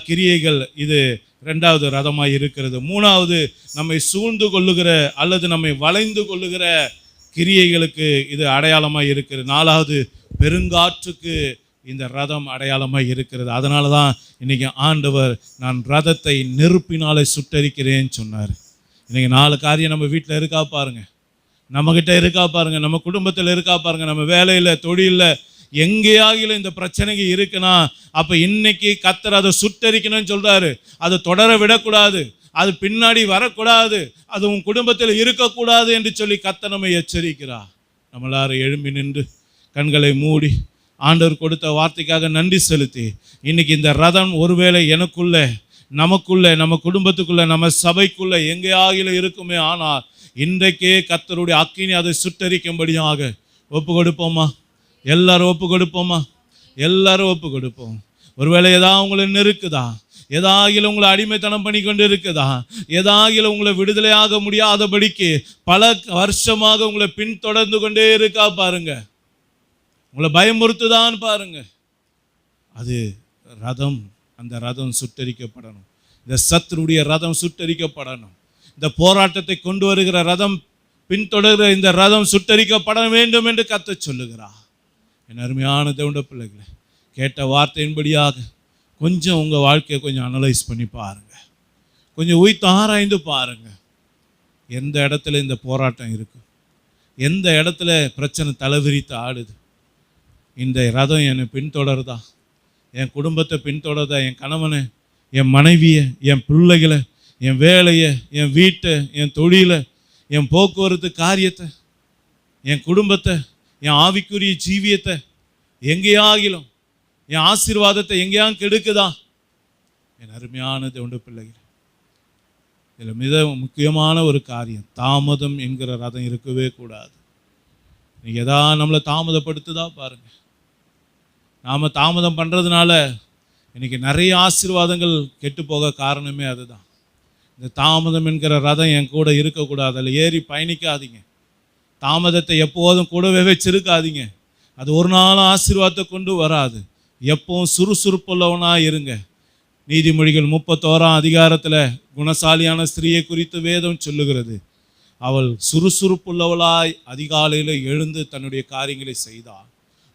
கிரியைகள் இது ரெண்டாவது ரதமாக இருக்கிறது. மூணாவது, நம்மை சூழ்ந்து கொள்ளுகிற அல்லது நம்மை வளைந்து கொள்ளுகிற கிரியைகளுக்கு இது அடையாளமாக இருக்கிறது. நாலாவது, பெருங்காற்றுக்கு இந்த ரதம் அடையாளமாக இருக்கிறது. அதனால தான் இன்றைக்கி ஆண்டவர் நான் ரதத்தை நெருப்பினாலே சுட்டரிக்கிறேன்னு சொன்னார். இன்றைக்கி 4 காரியம் நம்ம வீட்டில் இருக்கா பாருங்கள், நம்மக்கிட்ட இருக்கா பாருங்கள், நம்ம குடும்பத்தில் இருக்கா பாருங்கள், நம்ம வேலையில் தொழிலில் எங்கேயாகிலும் இந்த பிரச்சனைக்கு இருக்குன்னா அப்போ இன்னைக்கு கர்த்தர் அதை சுட்டரிக்கணும்னு சொல்கிறாரு. அதை தொடர விடக்கூடாது, அது பின்னாடி வரக்கூடாது, அது உன் குடும்பத்தில் இருக்கக்கூடாது என்று சொல்லி கர்த்தர் நம்மை எச்சரிக்கிறார். நம்ம எல்லாரும் எழும்பி நின்று கண்களை மூடி ஆண்டவர் கொடுத்த வார்த்தைக்காக நன்றி செலுத்தி, இன்னைக்கு இந்த ரதம் ஒருவேளை எனக்குள்ள, நமக்குள்ள, நம்ம குடும்பத்துக்குள்ள, நம்ம சபைக்குள்ள எங்கேயாகிலும் இருக்குமே, ஆனால் இன்றைக்கே கர்த்தருடைய அக்கினி அதை சுட்டரிக்கும்படியாக ஒப்பு கொடுப்போமா? எல்லாரும் ஒப்பு கொடுப்போமா? எல்லாரும் ஒப்பு கொடுப்போம். ஒருவேளை ஏதாவது உங்களை நெருக்குதா, ஏதாகிலும் உங்களை அடிமைத்தனம் பண்ணி கொண்டு இருக்குதா, ஏதாகிலும் உங்களை விடுதலையாக முடியாதபடிக்கு பல வருஷமாக உங்களை பின்தொடர்ந்து கொண்டே இருக்கா பாருங்க, உங்களை பயமுறுத்துதான் பாருங்க, அது ரதம். அந்த ரதம் சுட்டரிக்கப்படணும். இந்த சத்துருடைய ரதம் சுட்டரிக்கப்படணும். இந்த போராட்டத்தை கொண்டு வருகிற ரதம், பின்தொடர்கிற இந்த ரதம் சுட்டரிக்கப்பட வேண்டும் என்று கர்த்தர் சொல்லுகிறார். என் அருமையான தேவனுடைய பிள்ளைகளை, கேட்ட வார்த்தையின்படியாக கொஞ்சம் உங்கள் வாழ்க்கையை கொஞ்சம் அனலைஸ் பண்ணி பாருங்கள், கொஞ்சம் உய்த்து ஆராய்ந்து பாருங்கள். எந்த இடத்துல இந்த போராட்டம் இருக்குது, எந்த இடத்துல பிரச்சனை தலைவிரித்து ஆடுது. இந்த ரதம் என்னை பின்தொடருதா, என் குடும்பத்தை பின்தொடருதா, என் கணவனை, என் மனைவியை, என் பிள்ளைகளை, என் வேலையை, என் வீட்டை, என் தொழிலை, என் போக்குவரத்து காரியத்தை, என் குடும்பத்தை, என் ஆவிக்குரிய ஜீவியத்தை, எங்கேயாகிலும் என் ஆசீர்வாதத்தை எங்கேயாலும் கெடுக்குதா? என் அருமையான தேவனுடைய பிள்ளைகள், இதில் மிக முக்கியமான ஒரு காரியம், தாமதம் என்கிற ரதம் இருக்கவே கூடாது. நீங்கள் எதா நம்மளை தாமதப்படுத்துதா பாருங்கள். நாம் தாமதம் பண்ணுறதுனால இன்றைக்கி நிறைய ஆசீர்வாதங்கள் கெட்டு போக காரணமே அதுதான். இந்த தாமதம் என்கிற ரதம் என் கூட இருக்கக்கூடாது, அதில் ஏறி பயணிக்காதீங்க. தாமதத்தை எப்போதும் கூடவே வச்சிருக்காதீங்க, அது ஒரு நாளும் ஆசீர்வாதத்தை கொண்டு வராது. எப்பவும் சுறுசுறுப்புள்ளவனாக இருங்க. நீதிமொழிகள் 31ஆம் அதிகாரத்தில் குணசாலியான ஸ்திரீயை குறித்து வேதம் சொல்லுகிறது. அவள் சுறுசுறுப்புள்ளவளாய் அதிகாலையில் எழுந்து தன்னுடைய காரியங்களை செய்தாள்.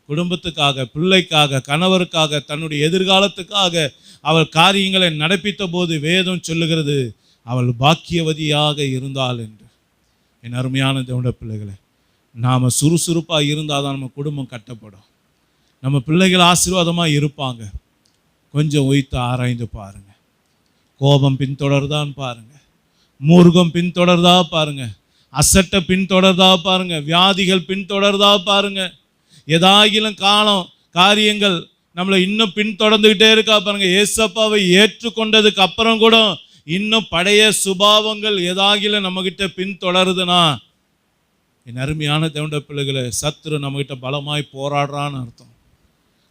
குடும்பத்துக்காக, பிள்ளைக்காக, கணவருக்காக, தன்னுடைய எதிர்காலத்துக்காக அவள் காரியங்களை நடப்பித்த போது வேதம் சொல்லுகிறது அவள் பாக்கியவதியாக இருந்தாள் என்று. என் அருமையான தேவனுடைய பிள்ளைகளை, நாம் சுறுசுறுப்பாக இருந்தால் தான் நம்ம குடும்பம் கட்டப்படும், நம்ம பிள்ளைகள் ஆசீர்வாதமாக இருப்பாங்க. கொஞ்சம் உய்த்து ஆராய்ந்து பாருங்கள். கோபம் பின்தொடர்தான் பாருங்கள், மூர்க்கம் பின்தொடர்தா பாருங்கள், அசட்டை பின்தொடர்தா பாருங்கள், வியாதிகள் பின்தொடர்தா பாருங்கள், ஏதாகிலும் காரியங்கள் நம்மளை இன்னும் பின்தொடர்ந்துக்கிட்டே இருக்கா பாருங்கள். ஏசப்பாவை ஏற்றுக்கொண்டதுக்கு அப்புறம் கூட இன்னும் பழைய சுபாவங்கள் ஏதாகிலும் நம்மகிட்ட பின்தொடருதுன்னா, என் அருமையான தேவனுடைய பிள்ளைகளை, சத்துரு நம்மகிட்ட பலமாய் போராடுறான்னு அர்த்தம்.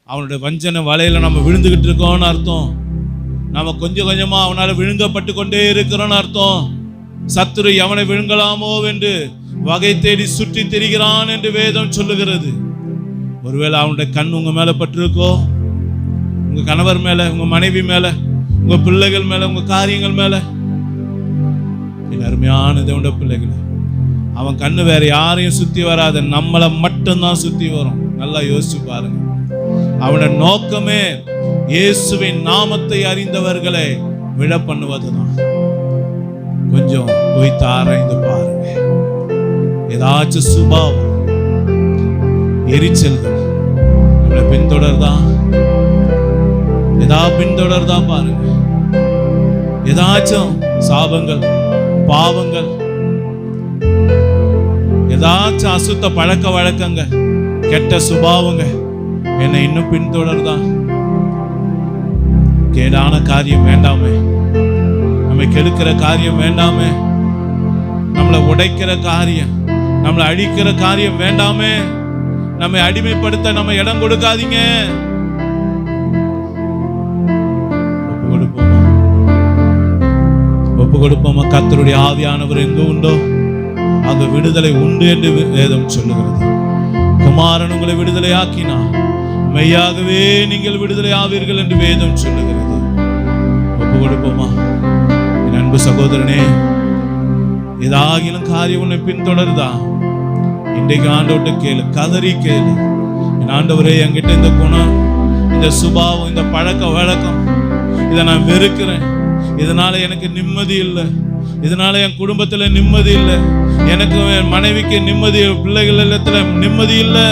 அவனுடைய வஞ்சனை வலையில் நம்ம விழுந்துக்கிட்டு இருக்கோம்னு அர்த்தம். நம்ம கொஞ்சம் கொஞ்சமாக அவனால் விழுங்கப்பட்டு கொண்டே இருக்கிறோன்னு அர்த்தம். சத்துரு எவனை விழுங்கலாமோ என்று வகை தேடி சுற்றி திரிகிறான் என்று வேதம் சொல்லுகிறது. ஒருவேளை அவனுடைய கண் உங்கள் மேலே பட்டிருக்கோ, உங்கள் கணவர் மேலே, உங்கள் மனைவி மேலே, உங்கள் பிள்ளைகள் மேலே, உங்கள் காரியங்கள் மேலே, என் அருமையான தேவனுடைய பிள்ளைகளை, அவன் கண்ணு வேற யாரையும் சுற்றி வராது, நம்மளை மட்டும்தான் சுற்றி வரும். நல்லா யோசிச்சு பாருங்க. அவனோட நோக்கமே இயேசுவின் நாமத்தை அறிந்தவர்களை விழ பண்ணுவதுதான். கொஞ்சம் உய்த்து ஆராய்ந்து பாருங்க. ஏதாச்சும் சுபாவம், எரிச்சல்கள் நம்மளை பின்தொடர்தா, ஏதாவது பின்தொடர்தா பாருங்க. ஏதாச்சும் சாபங்கள், பாவங்கள், ஏதாச்சும் அசுத்த பழக்க வழக்கங்க, கெட்ட சுபாவங்க என்னை இன்னும் பின்தொடர்தா. கேடான காரியம் வேண்டாமே, நம்மை கெடுக்கிற காரியம் வேண்டாமே, நம்மளை உடைக்கிற காரியம், நம்மளை அழிக்கிற காரியம் வேண்டாமே, நம்மை அடிமைப்படுத்த நம்ம இடம் கொடுக்காதீங்க. ஒப்பு கொடுப்போமா? கர்த்தருடைய ஆவியானவர் எங்க உண்டோ அங்கு விடுதலை உண்டு என்று வேதம் சொல்லுகிறது. குமாரன் உங்களை விடுதலை ஆக்கினார், மெய்யாகவே நீங்கள் விடுதலை ஆவீர்கள் என்று வேதம் சொல்லுகிறது. ஒப்பு கொடுப்போமா? என் அன்பு சகோதரனே, ஏதாகிலும் காரியம் உன்னை பின்தொடருதா? இன்றைக்கு ஆண்டவர்கிட்ட கேளு, கதறி கேளு. என் ஆண்டவரே, என்கிட்ட இந்த குணம், இந்த சுபாவம், இந்த பழக்க வழக்கம், இதை நான் வெறுக்கிறேன். இதனால எனக்கு நிம்மதி இல்லை, இதனால என் குடும்பத்துல நிம்மதி இல்லை, எனக்கு என் மனைவிக்கு நிம்மதி, பிள்ளைகள் இல்லத்துல நிம்மதி இல்லை.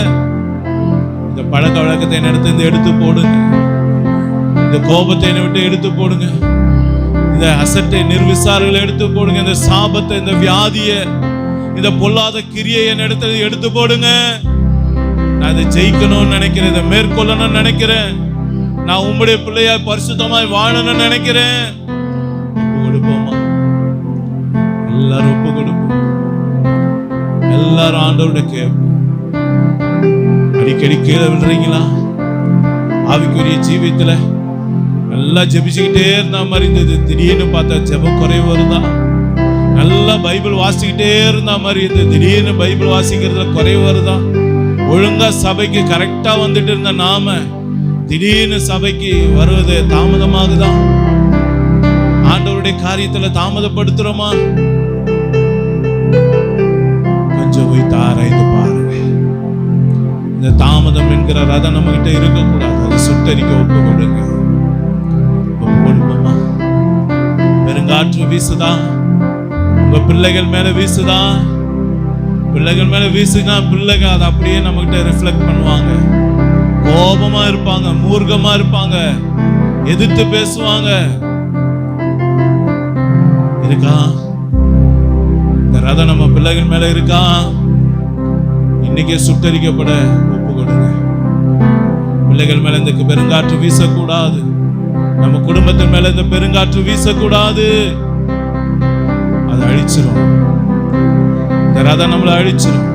இந்த பழக்க வழக்கத்தை என்னிடத்துல எடுத்து போடுங்க. இந்த கோபத்தை என்னை விட்டு எடுத்து போடுங்க. இந்த அசட்டை நிர்விசாரங்களை எடுத்து போடுங்க. இந்த சாபத்தை, இந்த வியாதியை, இந்த பொல்லாத கிரியை என்னிடத்துல எடுத்து போடுங்க. நான் இதை ஜெயிக்கணும்னு நினைக்கிறேன், இதை மேற்கொள்ளணும்னு நினைக்கிறேன். நான் உம்முடைய பிள்ளையாய் பரிசுத்தமாய் வாழணும்னு நினைக்கிறேன். ஒப்பு கொடுப்போமா? எல்லாரும் ஒப்பு கொடுப்போம். எல்லாரும் ஆண்டவருடைய கேட்போம். அடிக்கடி கீழே விழுறீங்களா? ஆவிக்குரிய ஜீவியத்துல நல்லா ஜெபிச்சுக்கிட்டே இருந்தா மாதிரி இருந்தது. திடீர்னு பார்த்தா ஜெபம் குறைவு வருதா? நல்லா பைபிள் வாசிக்கிட்டே இருந்தா மாதிரி இருந்தது. திடீர்னு பைபிள் வாசிக்கிறதுல குறைவு வருதா? ஒழுங்கா சபைக்கு கரெக்டா வந்துட்டு இருந்த நாம திடீர்னு சபைக்கு வருவது தாமதமாகுதான்? ஆண்டவருடைய காரியத்துல தாமதப்படுத்துறோமா? கொஞ்சம் போய் ஆராய்ந்து பாருங்க. இந்த தாமதம் என்கிற ரதம் நம்ம கிட்ட இருக்கக்கூடாது. அதை சுட்டரிக்க ஒப்பு கொடுங்க. ஒப்பு கொடுப்போமா? பெருங்காற்று வீசுதா? உங்க பிள்ளைகள் மேல வீசுதா? பிள்ளைகள் மேல வீசுனா பிள்ளைகள் அதை அப்படியே நம்ம கிட்ட ரிஃப்ளெக்ட் பண்ணுவாங்க. கோபமா இருப்பாங்க, மூர்க்கமா இருப்பாங்க, எதிர்த்து பேசுவாங்க. இருக்கா இந்த ரதம் நம்ம பிள்ளைகள் மேல இருக்கா? இன்னைக்கே சுட்டரிக்கப்பட ஒப்பு கொடுங்க. பிள்ளைகள் மேல இந்த பெருங்காற்று வீசக்கூடாது. நம்ம குடும்பத்தின் மேல இந்த பெருங்காற்று வீசக்கூடாது. அதை அழிச்சிரும். இந்த ரதம் நம்மளை அழிச்சிரும்.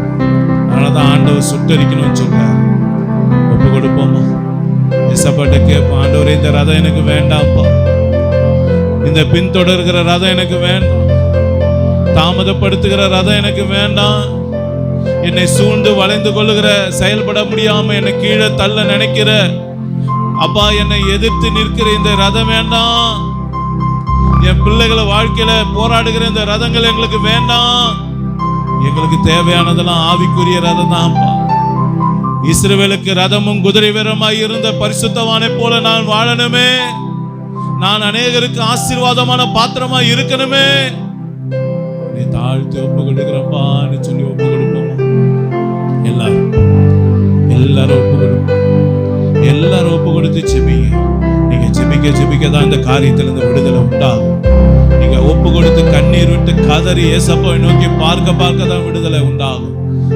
அதனாலதான் ஆண்டவர் சுட்டரிக்கணும்னு சொல்றார். ஒப்பு கொடுப்போமா? இசப்பட்ட கேட்போம். ஆண்டவரே, இந்த ரதம் எனக்கு வேண்டாம்ப்பா. இந்த பின்தொடர்கிற ரதம் எனக்கு வேண்டாம். தாமதப்படுத்துகிற ரதம் எனக்கு வேண்டாம். என்னை சூழ்ந்து வளைந்து கொள்ளுகிற, செயல்பட முடியாம என்னை கீழே தள்ள நினைக்கிற, அப்பா என்னை எதிர்த்து நிற்கிற இந்த ரதம் வேண்டாம். என் பிள்ளைகளை வாழ்க்கையில போராடுகிற இந்த ரதங்கள் எங்களுக்கு வேண்டாம். எங்களுக்கு தேவையானதெல்லாம் ஆவிக்குரிய ரதம் தான்ப்பா. இஸ்ரவேலுக்கு ரதமும் குதிரை வீரமாய் இருந்த பரிசுத்தவானை போல நான் வாழணுமே. நான் அநேகருக்கு ஆசீர்வாதமான பாத்திரமா இருக்கணுமே. நீ தாழ்த்தி ஒப்பு கொடுக்கிறப்பான்னு சொல்லி ஒப்பு கொடுப்போம். எல்லாரும் ஒப்பு கொடுப்போம். எல்லாரும் ஒப்பு கொடுத்து செபிங்க. நீங்க செபிக்க செபிக்க தான் இந்த காரியத்திலிருந்து விடுதலை உண்டாகும். நீங்க ஒப்பு கொடுத்து கண்ணீர் விட்டு கதறி ஏசப்பாவை நோக்கி பார்க்க பார்க்க தான் விடுதலை உண்டாகும்.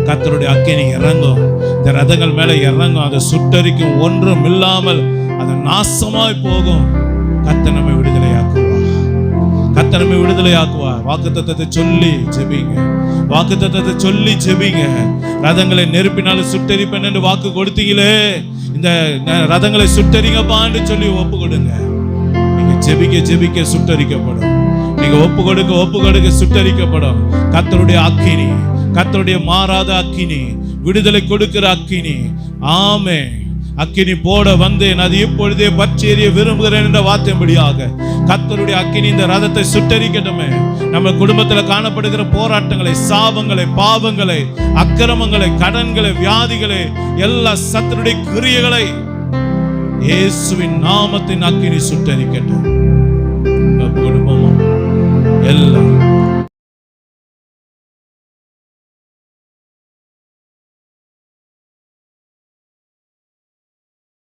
கர்த்தருடைய அக்கினி இறங்கும். இந்த ரதங்கள் மேல இறங்கும். அதை சுட்டரிக்கும். ஒன்றும் இல்லாமல் அது நாசமாய் போகும். கர்த்தர் நம்மை விடுதலையாக்குவார். கர்த்தர் நம்மை விடுதலையாக்குவார். வாக்குத்தத்தத்தை சொல்லி ஜெபிங்க. வாக்குத்தத்தத்தை சொல்லி ஜெபிங்க. ரதங்களை நெருப்பினால சுட்டரிப்பேன் என்று வாக்கு கொடுத்தீங்களே, இந்த ரதங்களை சுட்டரிங்கப்பான்னு சொல்லி ஒப்பு கொடுங்க. நீங்க ஜெபிக்க ஜெபிக்க சுட்டரிக்கப்படும். நீங்க ஒப்பு கொடுக்க சுட்டரிக்கப்படும். கர்த்தருடைய அக்கினி, கர்த்தருடைய மாறாத அக்கினி, விடுதலை கொடுக்கிற அக்கினி. ஆமே. அக்கினி போட வந்தேன், அது இப்பொழுதே பற்றி எறிய விரும்புகிறேன் என்ற வார்த்தையின்படியாக கர்த்தருடைய அக்கினி இந்த ரதத்தை சுட்டரிக்கட்டுமே. நம்ம குடும்பத்தில் காணப்படுகிற போராட்டங்களை, சாபங்களை, பாவங்களை, அக்கிரமங்களை, கடன்களை, வியாதிகளை, எல்லா சத்துருடைய கிரியைகளை இயேசுவின் நாமத்தின் அக்கினி சுட்டரிக்கட்டும்.